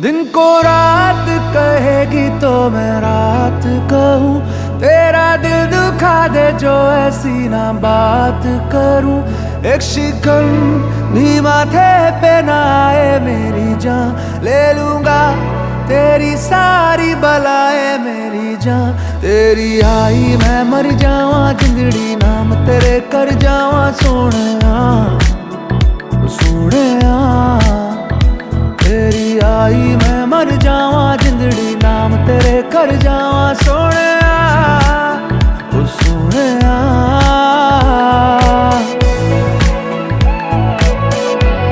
दिन को रात कहेगी तो मैं रात कहूँ, तेरा दिल दुखा दे जो ऐसी ना बात करूँ। एक शिकन भी माथे पे ना आए मेरी जान, ले लूंगा तेरी सारी बलाएं मेरी जान। तेरी आई मैं मर जावा जिंदड़ी नाम तेरे कर जावा सोहणिया सोहणिया। तेरी आई मैं मर जावा जिंदड़ी नाम तेरे कर जावा सोहणिया।